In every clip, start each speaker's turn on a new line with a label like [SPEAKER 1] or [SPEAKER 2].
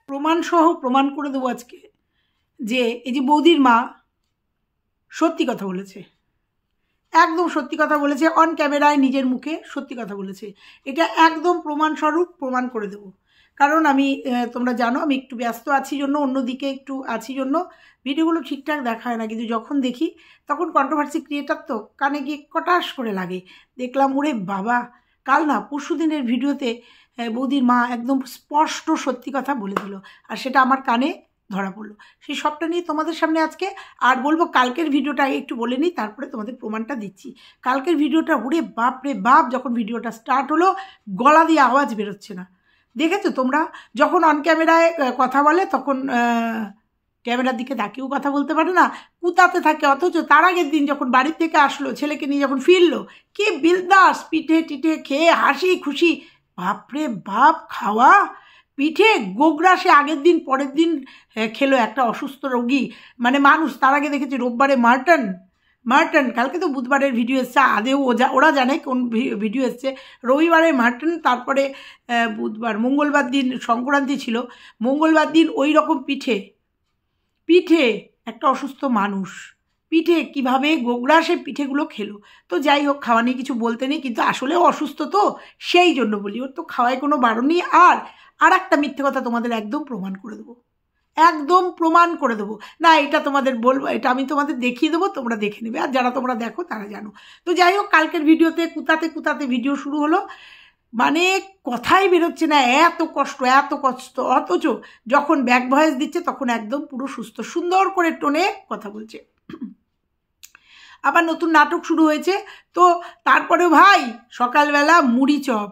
[SPEAKER 1] প্রমাণ সহ প্রমাণ করে দেবো আজকে যে এই যে বৌদির মা সত্যি কথা বলেছে, একদম সত্যি কথা বলেছে, অন ক্যামেরায় নিজের মুখে সত্যি কথা বলেছে। এটা একদম প্রমাণস্বরূপ প্রমাণ করে দেব। কারণ আমি তোমরা জানো আমি একটু ব্যস্ত আছি জন্য, অন্যদিকে একটু আছি জন্য ভিডিওগুলো ঠিকঠাক দেখা হয় না, কিন্তু যখন দেখি তখন কন্ট্রোভার্সি ক্রিয়েটার তো কানে গিয়ে কটাশ করে লাগে। দেখলাম ওরে বাবা, কাল না পরশু দিনের ভিডিওতে বৌদির মা একদম স্পষ্ট সত্যি কথা বলে দিল, আর সেটা আমার কানে ধরা পড়লো। সেই সবটা নিয়ে তোমাদের সামনে আজকে আর বলবো। কালকের ভিডিওটা একটু বলে নিই, তারপরে তোমাদের প্রমাণটা দিচ্ছি। কালকের ভিডিওটা ওরে বাপ রে বাপ, যখন ভিডিওটা স্টার্ট হলো গলা দিয়ে আওয়াজ বেরোচ্ছে না। দেখেছো তোমরা, যখন অন ক্যামেরায় কথা বলে তখন ক্যামেরার দিকে তাকিয়েও কথা বলতে পারে না, কুতাতে থাকে। অথচ তার আগের দিন যখন বাড়ির থেকে আসলো, ছেলেকে নিয়ে যখন ফিরলো, কি বিলদাস পিঠে টিঠে খেয়ে হাসি খুশি, বাপরে বাপ খাওয়া পিঠে গোগরা। সে আগের দিন পরের দিন খেলো একটা অসুস্থ রোগী মানে মানুষ। তার আগে দেখেছি রোববারে মাটন, কালকে তো বুধবারের ভিডিও এসছে, আদেও ওরা জানে কোন ভিডিও এসছে। রবিবারে মাটন, তারপরে বুধবার মঙ্গলবার দিন সংক্রান্তি ছিল, মঙ্গলবার দিন ওই রকম পিঠে একটা অসুস্থ মানুষ পিঠে কিভাবে গোগরা সে পিঠেগুলো খেলো। তো যাই হোক, খাওয়া নিয়ে কিছু বলতে নেই, কিন্তু আসলেও অসুস্থ তো সেই জন্য বলি, ওর তো খাওয়ায় কোনো বারণ নেই। আর একটা মিথ্যে কথা তোমাদের একদম প্রমাণ করে দেবো, একদম প্রমাণ করে দেবো। না এটা তোমাদের বলবো, এটা আমি তোমাদের দেখিয়ে দেবো, তোমরা দেখে নেবে, আর যারা তোমরা দেখো তারা জানো। তো যাই হোক, কালকের ভিডিওতে কুতাতে ভিডিও শুরু হলো, মানে কথাই বেরোচ্ছে না, এত কষ্ট। অথচ যখন ব্যাক ভয়েস দিচ্ছে তখন একদম পুরো সুস্থ, সুন্দর করে টোনে কথা বলছে। আবার নতুন নাটক শুরু হয়েছে। তো তারপরে ভাই সকালবেলা মুড়ি চপ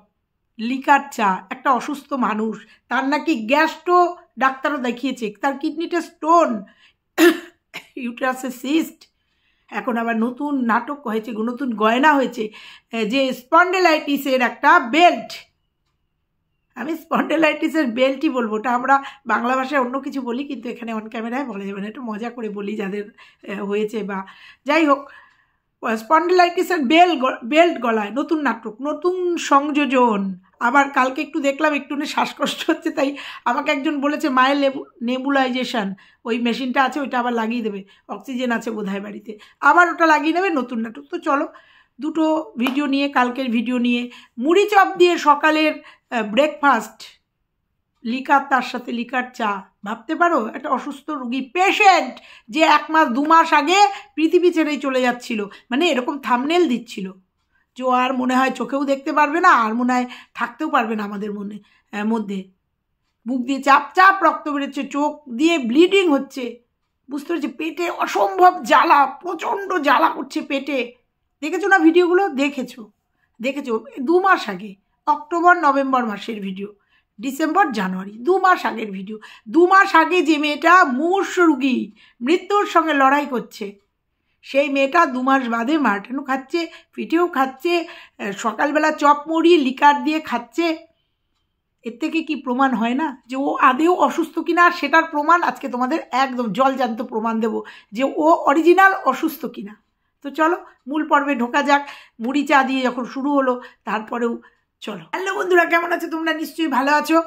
[SPEAKER 1] লিকার চা, একটা অসুস্থ মানুষ, তার নাকি গ্যাস্ট্রো ডাক্তারও দেখিয়েছে, তার কিডনিতে স্টোন, ইউটেরাসে সিস্ট। এখন আবার নতুন নাটক হয়েছে, নতুন গয়না হয়েছে, যে স্পন্ডেলাইটিসের একটা বেল্ট। আমি স্পন্ডেলাইটিসের বেল্টই বলবো, ওটা আমরা বাংলা ভাষায় অন্য কিছু বলি, কিন্তু এখানে অন ক্যামেরায় বলা যাবে না, একটু মজা করে বলি যাদের হয়েছে। বা যাই হোক, স্পন্ডেলাইটিসের বেল্ট গলায়, নতুন নাটক, নতুন সংযোজন। আবার কালকে একটু দেখলাম একটু শ্বাসকষ্ট হচ্ছে, তাই আমাকে একজন বলেছে মায়ের নেবুলাইজেশন ওই মেশিনটা আছে, ওইটা আবার লাগিয়ে দেবে, অক্সিজেন আছে বোধহয় বাড়িতে, আবার ওটা লাগিয়ে নেবে, নতুন নাটক। তো চলো দুটো ভিডিও নিয়ে, কালকের ভিডিও নিয়ে মুড়ি চপ দিয়ে সকালের ব্রেকফাস্ট, লিকার, তার সাথে লিকার চা। ভাবতে পারো একটা অসুস্থ রুগী পেশেন্ট, যে 1 মাস 2 মাস আগে পৃথিবী ছেড়েই চলে যাচ্ছিল, মানে এরকম থাম্বনেল দিচ্ছিল যে আর মনে হয় চোখেও দেখতে পারবে না, আর মনে হয় থাকতেও পারবে না আমাদের মধ্যে। বুক দিয়ে চাপ রক্ত বেরোচ্ছে, চোখ দিয়ে ব্লিডিং হচ্ছে, বুঝতে পারছি, পেটে অসম্ভব জ্বালা, প্রচণ্ড জ্বালা করছে পেটে। দেখেছো না ভিডিওগুলো? দেখেছো 2 মাস আগে, অক্টোবর নভেম্বর মাসের ভিডিও, ডিসেম্বর জানুয়ারি, 2 মাস আগের ভিডিও। 2 মাস আগে যে মেয়েটা মুমূর্ষ রুগী, মৃত্যুর সঙ্গে লড়াই করছে, সেই মেয়েটা 2 মাস বাদে মাটনও খাচ্ছে, পিঠেও খাচ্ছে, সকালবেলা চপ মুড়ি লিকার দিয়ে খাচ্ছে। এর থেকে কি প্রমাণ হয় না যে ও আদেও অসুস্থ কিনা? সেটার প্রমাণ আজকে তোমাদের একদম জলজান্ত প্রমাণ দেব যে ও অরিজিনাল অসুস্থ কিনা। তো চলো মূল পর্বে ঢোকা যাক। মুড়ি চা দিয়ে যখন শুরু হলো, তারপরেও চলো। হ্যালো বন্ধুরা, কেমন আছো তোমরা? নিশ্চয়ই ভালো আছো,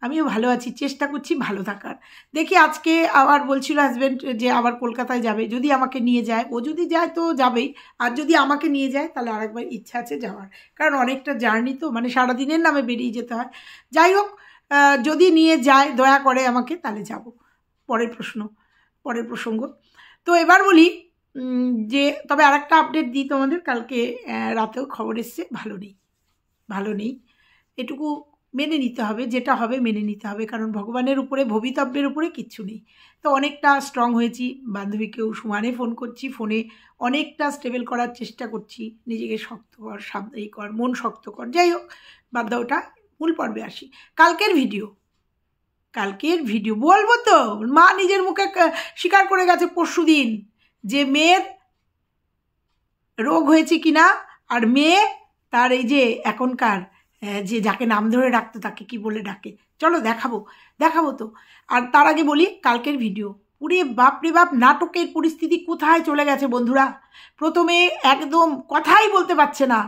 [SPEAKER 1] আমিও ভালো আছি, চেষ্টা করছি ভালো থাকার। দেখি আজকে আবার বলছিল হাজব্যান্ড যে আবার কলকাতায় যাবে, যদি আমাকে নিয়ে যায়, ও যদি যায় তো যাবেই, আর যদি আমাকে নিয়ে যায় তাহলে আরেকবার ইচ্ছা আছে যাওয়ার, কারণ অনেকটা জার্নি তো, মানে সারাদিনের নামে বেরিয়ে যেতে হয়। যাই হোক, যদি নিয়ে যায় দয়া করে আমাকে, তাহলে যাব। পরের প্রসঙ্গ। তো এবার বলি যে, তবে আরেকটা আপডেট দিই তোমাদের, কালকে রাতেও খবর এসছে, ভালো নেই, এটুকু মেনে নিতে হবে, যেটা হবে মেনে নিতে হবে, কারণ ভগবানের উপরে, ভবিতব্যের উপরে কিচ্ছু নেই। তো অনেকটা স্ট্রং হয়েছি, বান্ধবীকেও সমানে ফোন করছি, ফোনে অনেকটা স্টেবল করার চেষ্টা করছি, নিজেকে শক্ত কর, সাবধানী কর, মন শক্ত কর। যাই হোক, বাদ দাও ওটা, মূল পর্বে আসি। কালকের ভিডিও বলবো তো, মা নিজের মুখে স্বীকার করে গেছে পরশুদিন যে মেয়ের রোগ হয়েছে কিনা, আর মেয়ে তার এই যে এখনকার যে যাকে নাম ধরে ডাকতো তাকে কি বলে ডাকে, চলো দেখাবো তো। আর তার আগে বলি কালকের ভিডিও, পুরে বাপরে বাপ, নাটকের পরিস্থিতি কোথায় চলে গেছে বন্ধুরা। প্রথমে একদম কথাই বলতে পারছে না,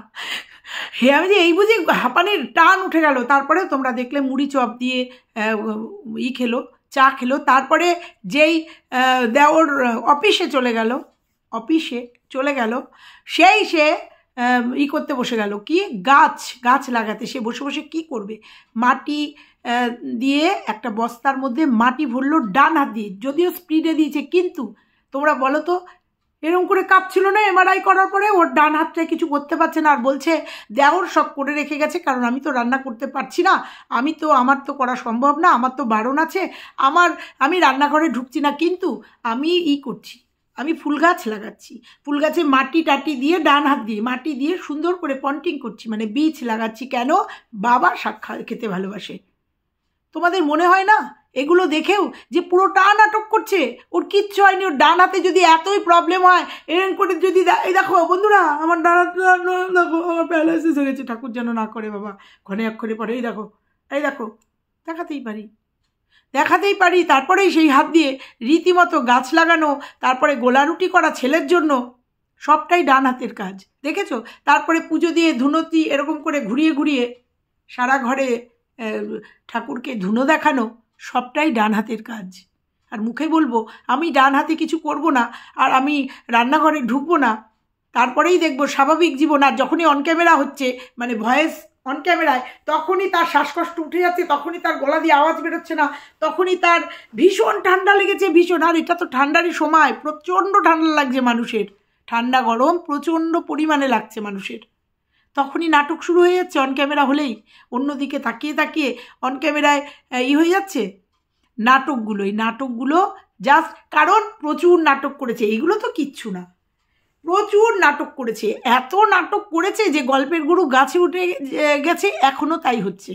[SPEAKER 1] হে আমি যে এই বুঝি হাঁপানির টান উঠে গেল। তারপরে তোমরা দেখলে মুড়ি চপ দিয়ে খেলো, চা খেলো। তারপরে যেই দেওর অফিসে চলে গেল সেই সে করতে বসে গেল, কি গাছ লাগাতে। সে বসে বসে কি করবে, মাটি দিয়ে একটা বস্তার মধ্যে মাটি ভরলো ডান হাত দিয়ে, যদিও স্পিডে দিয়েছে, কিন্তু তোমরা বলো তো এরকম করে কাঁপছিল না এমআরআই করার পরে? ওর ডান হাতটায় কিছু করতে পারছে না, আর বলছে দেওর সব করে রেখে গেছে, কারণ আমি তো রান্না করতে পারছি না, আমার তো করা সম্ভব না, আমার তো বারণ আছে, আমি রান্নাঘরে ঢুকছি না, কিন্তু আমি করছি, আমি ফুল গাছ লাগাচ্ছি, ফুল গাছে মাটি টাটি দিয়ে ডান হাত দিয়ে মাটি দিয়ে সুন্দর করে পন্টিং করছি, মানে বীজ লাগাচ্ছি। কেন? বাবা শাক খেতে ভালোবাসে। তোমাদের মনে হয় না এগুলো দেখেও যে পুরোটা নাটক করছে? ওর কিচ্ছু হয়নি। ওর ডান হাতে যদি এতই প্রবলেম হয়, এরকম করে যদি এই দেখো বন্ধুরা, আমার ডান হাতে দেখো আমার প্যারালাইসিস হয়ে গেছে, ঠাকুর যেন না করে বাবা, ঘনে অক্ষরে পরে। এই দেখো দেখাতেই পারি। তারপরেই সেই হাত দিয়ে রীতিমতো গাছ লাগানো, তারপরে গোলা রুটি করা ছেলের জন্য, সবটাই ডান হাতের কাজ, দেখেছো? তারপরে পুজো দিয়ে ধুনোতি এরকম করে ঘুরিয়ে ঘুরিয়ে সারা ঘরে ঠাকুরকে ধুনো দেখানো, সবটাই ডান হাতের কাজ। আর মুখে বলবো আমি ডান হাতে কিছু করব না, আর আমি রান্নাঘরে ঢুকবো না, তারপরেই দেখবো স্বাভাবিক জীবন। আর যখনই অন ক্যামেরা হচ্ছে, মানে ভয়েস অন ক্যামেরায়, তখনই তার শ্বাসকষ্ট উঠে যাচ্ছে, তখনই তার গলা দিয়ে আওয়াজ বেরোচ্ছে না, তখনই তার ভীষণ ঠান্ডা লেগেছে, ভীষণ। আর এটা তো ঠান্ডারই সময়, প্রচণ্ড ঠান্ডা লাগছে মানুষের, ঠান্ডা গরম প্রচণ্ড পরিমাণে লাগছে মানুষের, তখনই নাটক শুরু হয়ে যাচ্ছে অন ক্যামেরা হলেই। অন্যদিকে তাকিয়ে অন ক্যামেরায় হয়ে যাচ্ছে নাটকগুলো জাস্ট কারণ প্রচুর নাটক করেছে। এইগুলো তো কিচ্ছু না, প্রচুর নাটক করেছে, এত নাটক করেছে যে গল্পের গুরু গাছে উঠে গেছে, এখনও তাই হচ্ছে।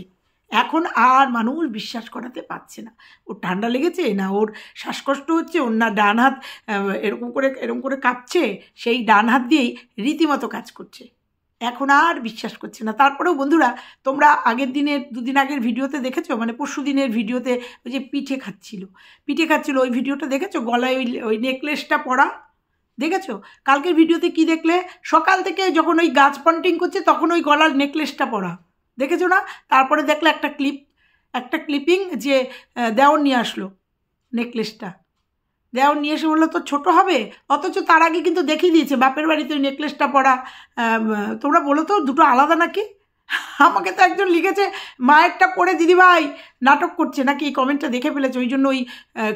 [SPEAKER 1] এখন আর মানুষ বিশ্বাস করাতে পারছে না ওর ঠান্ডা লেগেছে, না ওর শ্বাসকষ্ট হচ্ছে, ওর না ডান হাত এরকম করে কাঁপছে, সেই ডান হাত দিয়েই রীতিমতো কাজ করছে। এখন আর বিশ্বাস করছে না। তারপরেও বন্ধুরা, তোমরা আগের দিনের 2 দিন আগের ভিডিওতে দেখেছো, মানে পরশু দিনের ভিডিওতে ওই যে পিঠে খাচ্ছিল ওই ভিডিওটা দেখেছো? গলায় ওই নেকলেসটা পরা দেখেছো? কালকের ভিডিওতে কি দেখলে? সকাল থেকে যখন ওই গাছ পন্টিং করছে তখন ওই গলার নেকলেসটা পরা, দেখেছো না? তারপরে দেখলে একটা ক্লিপিং যে দেওর নিয়ে আসলো নেকলেসটা, দেওর নিয়ে এসে বললো তো ছোটো হবে, অথচ তার আগে কিন্তু দেখিয়ে দিয়েছে বাপের বাড়িতে ওই নেকলেসটা পরা। তোমরা বলো তো দুটো আলাদা নাকি? আমাকে তো একজন লিখেছে মায়েরটা পরে দিদিভাই নাটক করছে নাকি, কমেন্টটা দেখে ফেলেছে, ওই জন্য ওই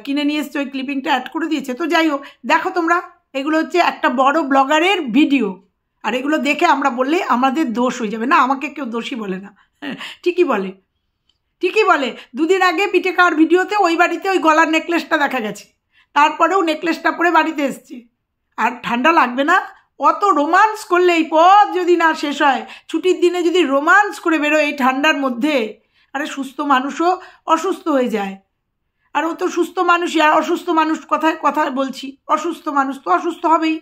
[SPEAKER 1] কিনে নিয়ে এসছে, ওই ক্লিপিংটা অ্যাড করে দিয়েছে। তো যাই হোক, দেখো তোমরা, এগুলো হচ্ছে একটা বড় ব্লগারের ভিডিও, আর এগুলো দেখে আমরা বললে আমাদের দোষ হয়ে যাবে না। আমাকে কেউ দোষী বলে না, ঠিকই বলে 2 দিন আগে পিঠে খাওয়ার ভিডিওতে ওই বাড়িতে ওই গলার নেকলেসটা দেখা গেছে, তারপরেও নেকলেসটা পরে বাড়িতে এসছে। আর ঠান্ডা লাগবে না? অত রোমান্স করলে এই পথ যদি না শেষ হয়, ছুটির দিনে যদি রোমান্স করে বেরোয় এই ঠান্ডার মধ্যে, আরে সুস্থ মানুষও অসুস্থ হয়ে যায়। আর ও তো সুস্থ মানুষই, আর অসুস্থ মানুষ কথা বলছি, অসুস্থ মানুষ তো অসুস্থ হবেই,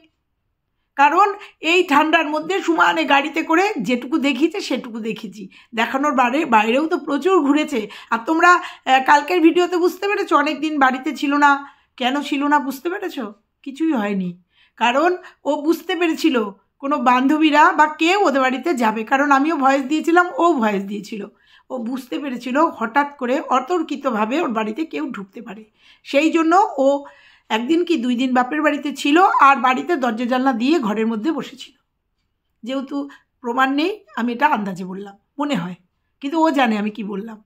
[SPEAKER 1] কারণ এই ঠান্ডার মধ্যে সমানে গাড়িতে করে যেটুকু দেখিয়েছে সেটুকু দেখেছি, দেখানোর বাইরেও তো প্রচুর ঘুরেছে। আর তোমরা কালকের ভিডিওতে বুঝতে পেরেছো অনেক দিন বাড়িতে ছিল না, কেন ছিল না বুঝতে পেরেছো? কিছুই হয়নি, কারণ ও বুঝতে পেরেছিল কোনো বান্ধবীরা বা কেউ ওদের বাড়িতে যাবে, কারণ আমিও ভয়েস দিয়েছিলাম, ও ভয়েস দিয়েছিল। ও বুঝতে পেরেছিল হঠাৎ করে অতর্কিতভাবে ওর বাড়িতে কেউ ঢুকতে পারে, সেই জন্য ও 1 দিন কি 2 দিন বাপের বাড়িতে ছিল, আর বাড়িতে দরজা জানলা দিয়ে ঘরের মধ্যে বসেছিল। যেহেতু প্রমাণ নেই, আমি এটা আন্দাজে বললাম, মনে হয়, কিন্তু ও জানে আমি কি বললাম,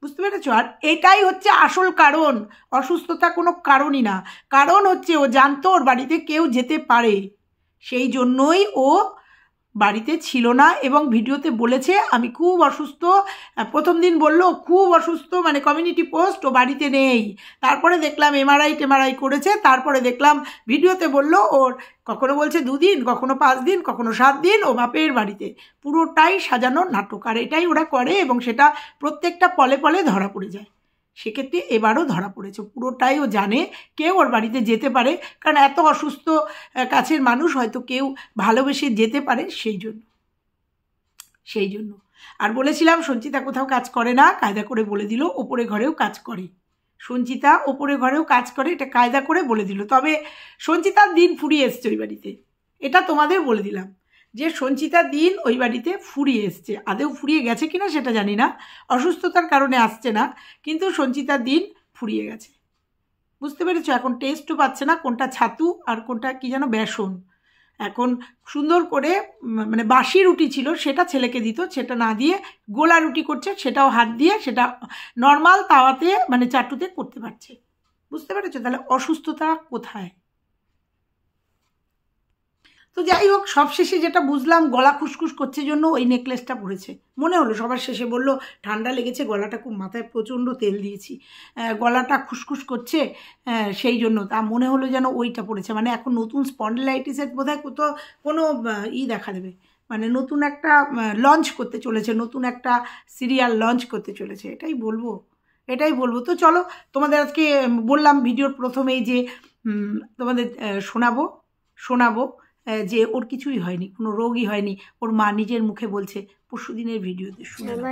[SPEAKER 1] বুঝতে পেরেছো? আর এটাই হচ্ছে আসল কারণ, অসুস্থতা কোনো কারণই না, কারণ হচ্ছে ও জানতো ওর বাড়িতে কেউ যেতে পারে, সেই জন্যই ও বাড়িতে ছিল না। এবং ভিডিওতে বলেছে আমি খুব অসুস্থ, প্রথম দিন বললো খুব অসুস্থ, মানে কমিউনিটি পোস্ট, ও বাড়িতে নেই। তারপরে দেখলাম এমআরআই করেছে, তারপরে দেখলাম ভিডিওতে বললো ওর কখনো বলছে 2 দিন, কখনো 5 দিন, কখনো 7 দিন ও বাপের বাড়িতে। পুরোটাই সাজানো নাটক, আর এটাই ওরা করে, এবং সেটা প্রত্যেকটা পলে পলে ধরা পড়ে যায়। সেক্ষেত্রে এবারও ধরা পড়েছে, পুরোটাই ও জানে কেউ ওর বাড়িতে যেতে পারে, কারণ এত অসুস্থ কাছের মানুষ হয়তো কেউ ভালোবেসে যেতে পারে, সেই জন্য। আর বলেছিলাম সঞ্চিতা কোথাও কাজ করে না, কায়দা করে বলে দিল ওপরে ঘরেও কাজ করে, সঞ্চিতা ওপরে ঘরেও কাজ করে, এটা কায়দা করে বলে দিল। তবে সঞ্চিতার দিন ফুরিয়ে এসছে ওই বাড়িতে, এটা তোমাদের বলে দিলাম যে সঞ্চিতা দিন ওই বাড়িতে ফুরিয়ে এসছে। আদেও ফুরিয়ে গেছে কিনা সেটা জানি না, অসুস্থতার কারণে আসছে না, কিন্তু সঞ্চিতা দিন ফুরিয়ে গেছে। বুঝতে পেরেছো? এখন টেস্টও পাচ্ছে না কোনটা ছাতু আর কোনটা কি যেন বেসন। এখন সুন্দর করে মানে বাসি রুটি ছিল সেটা ছেলেকে দিত, সেটা না দিয়ে গোলা রুটি করছে, সেটাও হাত দিয়ে সেটা নর্মাল তাওয়াতে মানে চাটুতে করতে পারছে। বুঝতে পেরেছো? তাহলে অসুস্থতা কোথায়? তো যাই হোক, সবশেষে যেটা বুঝলাম, গলা খুসখুস করছে জন্য ওই নেকলেসটা পরেছে মনে হলো। সবার শেষে বলল ঠান্ডা লেগেছে, গলাটা খুব, মাথায় প্রচণ্ড তেল দিয়েছি, গলাটা খুসখুস করছে, সেই জন্য তা মনে হলো যেন ওইটা পড়েছে। মানে এখন নতুন স্পন্ডিলাইটিসের বোধহয় কোনো দেখা দেবে, মানে নতুন একটা লঞ্চ করতে চলেছে, নতুন একটা সিরিয়াল লঞ্চ করতে চলেছে, এটাই বলবো। তো চলো, তোমাদের আজকে বললাম ভিডিওর প্রথমেই যে তোমাদের শোনাবো যে ওর কিছুই হয়নি, কোনো রোগই হয়নি। ওর মা নিজের মুখে বলছে পরশু দিনের ভিডিওতে, শুনে না।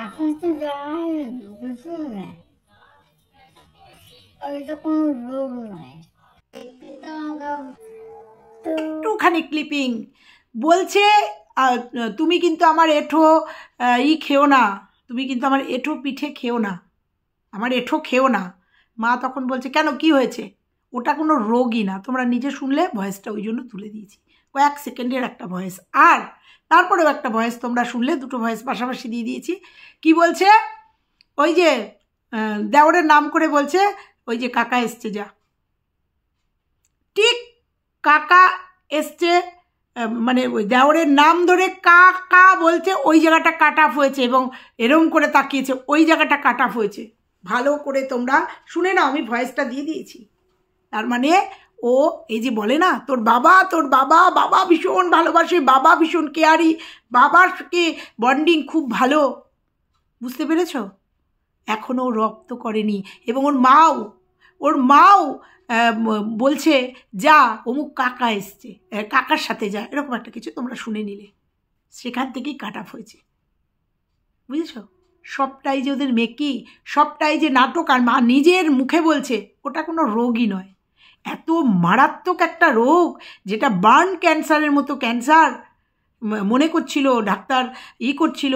[SPEAKER 1] এখন তো কোনো রোগ নয়, একটুখানি ক্লিপিং বলছে, তুমি কিন্তু আমার এঁঠো খেও না, তুমি কিন্তু আমার এঁঠো পিঠে খেও না, আমার এঁঠো খেও না। মা তখন বলছে কেন, কি হয়েছে? ওটা কোনো রোগই না। তোমরা নিজে শুনলে ভয়েসটা, ওই জন্য তুলে দিয়েছি, কয়েক সেকেন্ডের একটা ভয়েস। আর তারপরেও একটা ভয়েস তোমরা শুনলে, দুটো ভয়েস পাশাপাশি দিয়ে দিয়েছি। কি বলছে? ওই যে দেওরের নাম করে বলছে, ওই যে কাকা এসছে, যা ঠিক কাকা এসছে, মানে ওই দেওরের নাম ধরে কাকা বলছে, ওই জায়গাটা কাট অফ হয়েছে এবং এরম করে তাকিয়েছে, ওই জায়গাটা কাট অফ হয়েছে। ভালো করে তোমরা শুনে নাও, আমি ভয়েসটা দিয়ে দিয়েছি। তার মানে ও এই যে বলে না, তোর বাবা ভীষণ ভালোবাসে, বাবা ভীষণ কেয়ারি, বাবাকে বন্ডিং খুব ভালো। বুঝতে পেরেছ? এখনও রপ্ত করেনি। এবং ওর মাও বলছে যা অমুক কাকা এসছে, কাকার সাথে যা, এরকম একটা কিছু তোমরা শুনে নিলে, সেখান থেকেই কাট অফ হয়েছে। বুঝেছ? সবটাই যে ওদের মেকি, সবটাই যে নাটক। আর মা নিজের মুখে বলছে ওটা কোনো রোগই নয়, এত মারাত্মক একটা রোগ, যেটা বার্ন ক্যান্সারের মতো ক্যান্সার মনে করছিল ডাক্তার, করছিল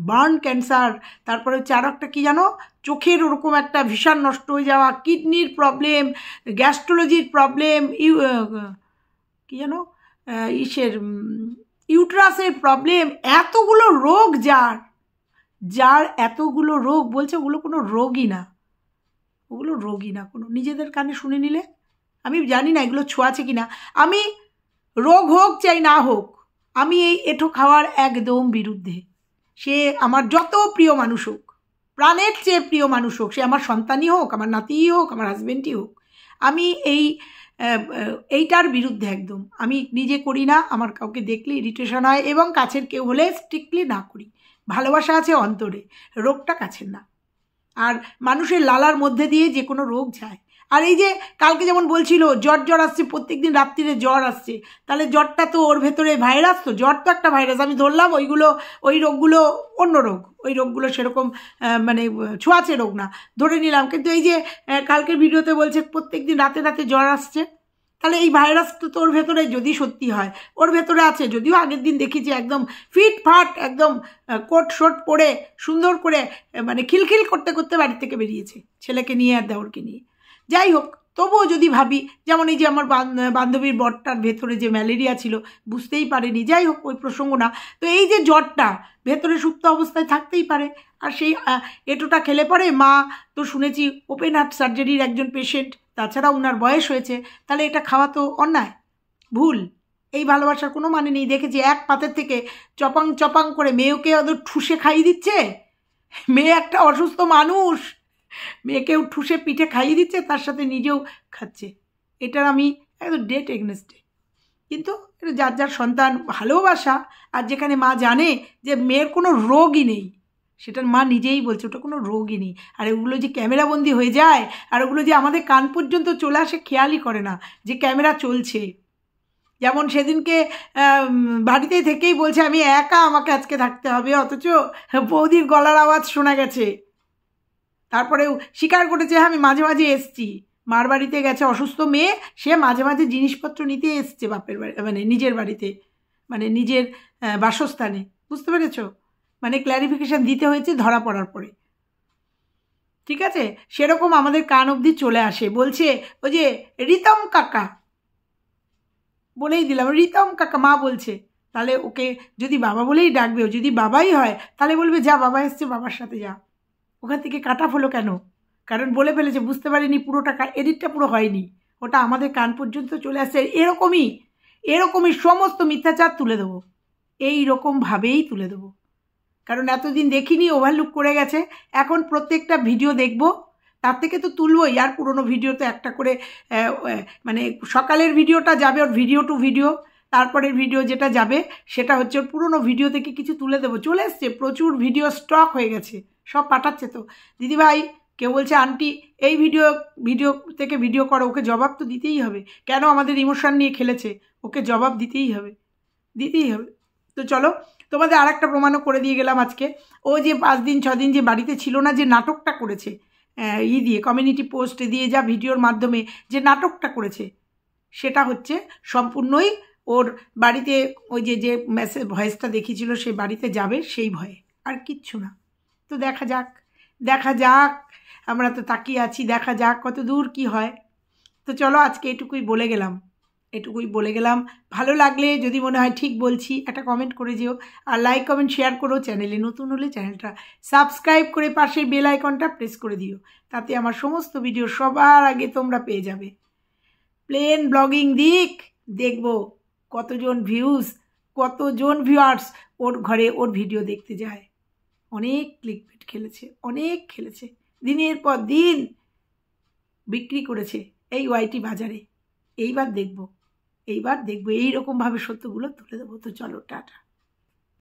[SPEAKER 1] বার্ন ক্যান্সার। তারপরে হচ্ছে আরও একটা কী জানো, চোখের ওরকম একটা ভীষণ নষ্ট হয়ে যাওয়া, কিডনির প্রবলেম, গ্যাস্ট্রোলজির প্রবলেম, কী জানো ইউট্রাসের প্রবলেম, এতগুলো রোগ যার এতগুলো রোগ, বলছে ওগুলো কোনো রোগই না, কোনো। নিজেদের কানে শুনে নিলে। আমি জানি না এগুলো ছোঁয়াছে কি না। আমি রোগ হোক চাই না হোক, আমি এই এঁঠো খাওয়ার একদম বিরুদ্ধে। সে আমার যত প্রিয় মানুষ হোক, প্রাণের চেয়ে প্রিয় মানুষ হোক, সে আমার সন্তানই হোক, আমার নাতিই হোক, আমার হাজব্যান্ডই হোক, আমি এইটার বিরুদ্ধে একদম। আমি নিজে করি না, আমার কাউকে দেখলে ইরিটেশন হয়, এবং কাছের কেউ হলে স্ট্রিক্টলি না করি। ভালোবাসা আছে অন্তরে, রোগটা কাছের না। আর মানুষের লালার মধ্যে দিয়ে যে কোনো রোগ যায়। আর এই যে কালকে যেমন বলছিল জ্বর আসছে, প্রত্যেক দিন রাত্রিরে জ্বর আসছে, তাহলে জ্বরটা তো ওর ভেতরে ভাইরাস, তো জ্বর তো একটা ভাইরাস। আমি ধরলাম ওই রোগগুলো অন্য রোগ, ওই রোগগুলো সেরকম মানে ছোঁয়াচে রোগ না, ধরে নিলাম। কিন্তু এই যে কালকের ভিডিওতে বলছে প্রত্যেক দিন রাতে রাতে জ্বর আসছে, তাহলে এই ভাইরাস তো ওর ভেতরে যদি সত্যি হয় ওর ভেতরে আছে। যদিও আগের দিন দেখেছি একদম ফিটফাট, একদম কোট শোট পরে সুন্দর করে মানে খিলখিল করতে করতে বাড়ি থেকে বেরিয়েছে, ছেলেকে নিয়ে আর দেওরকে নিয়ে। যাই হোক, তবুও যদি ভাবি, যেমন এই যে আমার বান্ধবীর বরটার ভেতরে যে ম্যালেরিয়া ছিল, বুঝতেই পারেনি, যাই হোক ওই প্রসঙ্গ না। তো এই যে জ্বরটা ভেতরে সুপ্ত অবস্থায় থাকতেই পারে, আর সেই এঁটোটা খেলে পরে, মা তো শুনেছি ওপেন হার্ট সার্জারির একজন পেশেন্ট, তাছাড়া ওনার বয়স হয়েছে, তাহলে এটা খাওয়া তো অন্যায়, ভুল। এই ভালোবাসার কোনো মানে নেই। দেখেছি এক পাতের থেকে চপাং চপাং করে মেয়েকে ওদের ঠুসে খাইয়ে দিচ্ছে, মেয়ে একটা অসুস্থ মানুষ, মেয়েকেও ঠুসে পিঠে খাইয়ে দিচ্ছে, তার সাথে নিজেও খাচ্ছে। এটার আমি একদম ডেট এগনেস্টে। কিন্তু এটা যার সন্তান, ভালোবাসা। আর যেখানে মা জানে যে মেয়ের কোনো রোগই নেই, সেটার মা নিজেই বলছে ওটা কোনো রোগই নেই। আর ওগুলো যে ক্যামেরাবন্দি হয়ে যায়, আর ওগুলো যে আমাদের কান পর্যন্ত চলে আসে, খেয়ালই করে না যে ক্যামেরা চলছে। যেমন সেদিনকে বাড়িতে থেকেই বলছে আমি একা, আমাকে আজকে থাকতে হবে, অথচ বৌদির গলার আওয়াজ শোনা গেছে। তারপরেও স্বীকার করেছে, হ্যাঁ আমি মাঝে মাঝে এসছি, মার বাড়িতে গেছে, অসুস্থ মেয়ে, সে মাঝে মাঝে জিনিসপত্র নিতে এসছে বাপের বাড়ি, মানে নিজের বাড়িতে, মানে নিজের বাসস্থানে। বুঝতে পেরেছ? মানে ক্ল্যারিফিকেশান দিতে হয়েছে ধরা পড়ার পরে। ঠিক আছে, সেরকম আমাদের কান অবধি চলে আসে। বলছে ওই যে রিতম কাকা, বলেই দিলাম রিতম কাকা, মা বলছে, তাহলে ওকে যদি বাবা বলেই ডাকবে, ও যদি বাবাই হয় তাহলে বলবে যা বাবা এসছে বাবার সাথে যা। ওখান থেকে কাট অফ হলো কেন? কারণ বলে ফেলেছে, বুঝতে পারিনি পুরোটা, এডিটটা পুরো হয়নি, ওটা আমাদের কান পর্যন্ত চলে আসছে। এরকমই সমস্ত মিথ্যাচার তুলে দেবো, এই রকমভাবেই তুলে দেবো। কারণ এতদিন দেখিনি, ওভারলুক করে গেছে। এখন প্রত্যেকটা ভিডিও দেখব, তার থেকে তো তুলবই। আর পুরনো ভিডিও তো একটা করে, মানে সকালের ভিডিওটা যাবে ওর ভিডিও টু ভিডিও, তারপরের ভিডিও যেটা যাবে সেটা হচ্ছে ওর পুরনো ভিডিও থেকে কিছু তুলে দেবো। চলে এসছে, প্রচুর ভিডিও স্টক হয়ে গেছে, সব পাঠাচ্ছে। তো দিদিভাই, কেউ বলছে আন্টি এই ভিডিও থেকে ভিডিও করো, ওকে জবাব তো দিতেই হবে। কেন আমাদের ইমোশন নিয়ে খেলেছে, ওকে জবাব দিতেই হবে। তো চলো, তোমাদের আর একটা প্রমাণও করে দিয়ে গেলাম আজকে। ও যে 5 দিন 6 দিন যে বাড়িতে ছিল না, যে নাটকটা করেছে দিয়ে কমিউনিটি পোস্টে দিয়ে, যা ভিডিওর মাধ্যমে যে নাটকটা করেছে, সেটা হচ্ছে সম্পূর্ণই ওর বাড়িতে ওই যে মেসেজ ভয়েসটা দেখিয়েছিল, সে বাড়িতে যাবে সেই ভয়ে, আর কিচ্ছু না। তো দেখা যাক, আমরা তো তাকিয়ে আছি, দেখা যাক কত দূর কি হয়। তো চলো, আজকে এটুকুই বলে গেলাম। ভালো লাগলে, যদি মনে হয় ঠিক বলছি, একটা কমেন্ট করে যেও, আর লাইক কমেন্ট শেয়ার করো। চ্যানেলে নতুন হলে চ্যানেলটা সাবস্ক্রাইব করে পাশের বেল আইকনটা প্রেস করে দিও, তাতে আমার সমস্ত ভিডিও সবার আগে তোমরা পেয়ে যাবে। প্লেন ব্লগিং দেখবো কতজন ভিউয়ার্স ওর ঘরে ওর ভিডিও দেখতে যায়। অনেক ক্লিকবেট খেলেছে, দিনের পর দিন বিক্রি করেছে এই ওয়াইটি বাজারে। এইবার দেখবো এইরকমভাবে সত্যগুলো তুলে দেবো। তো চলো, টাটা।